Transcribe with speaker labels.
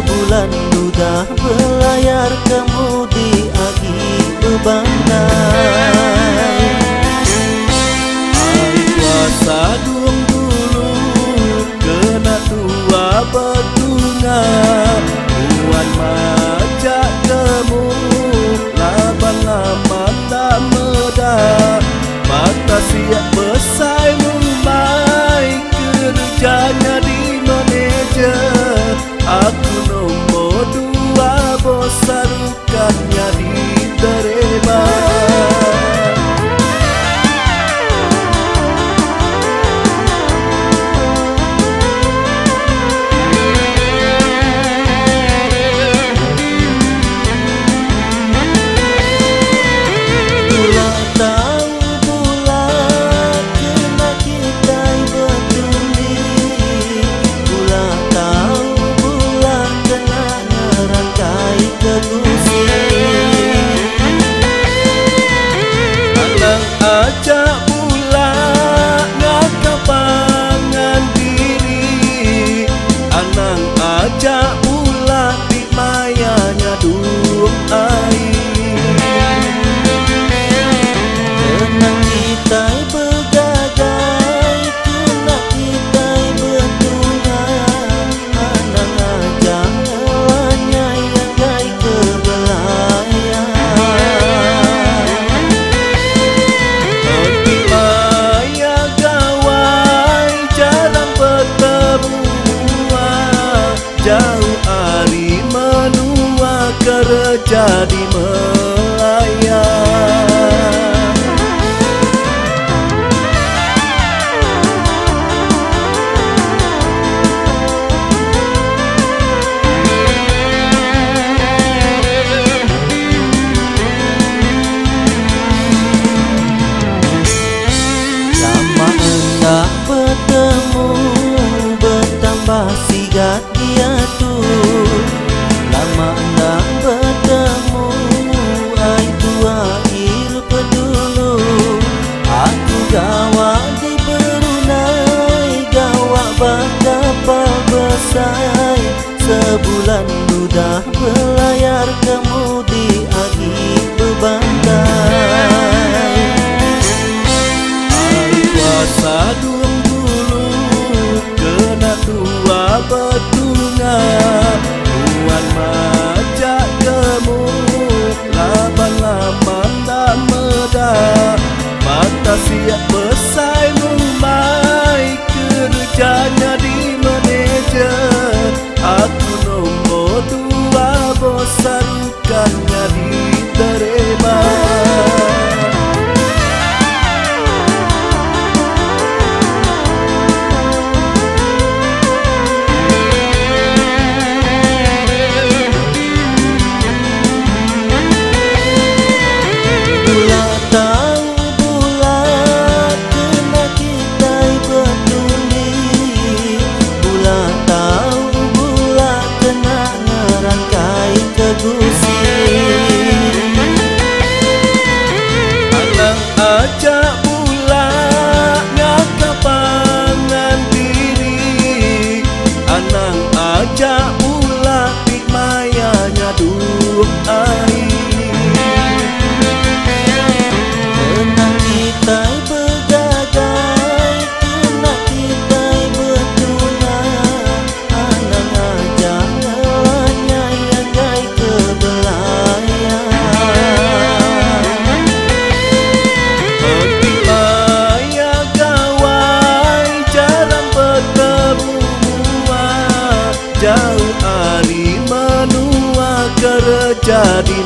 Speaker 1: Sebulan sudah berlayar kemudi agi bebantai.
Speaker 2: Hari puasa duang dulu kena tua betunga. Tuan majak temu laban-laban tak medah. Mata siap besai numai kerjanya di manajer. Aku nombor dua, bos sarukannya diterima. Ajak pula ngaka pangan diri. Anang ajak pula di mayanya duung air.
Speaker 1: Tenang kita begagai, kena kita bertunga. Anang ajak lawannya yang gai kebelayan.
Speaker 2: Jauh hari menua kerja di melayang.
Speaker 1: Lama hendak bertemu, bertambah sigat dia tu. Lama hendak bertemu, ai tua hirup dulu. Aku gawak di Brunei, gawak bakapal besar. Sebulan sudah berlayar kemudi agi bebantai.
Speaker 2: Hari puasa duang dulu kena tua betunga. Tuan majak temu laban-laban tak medah. Mata siap besai numai kerjanya di manajer. Aku nombor dua, bos sarukannya diterima. Ajak pula ngaka pangan diri. Anang ajak pula di mayanya duung air.
Speaker 1: Tenang kita begagai, kena kita bertunga. Anang ajak lawannya yang gai kebelayan.
Speaker 2: Jauh hari menua kerja di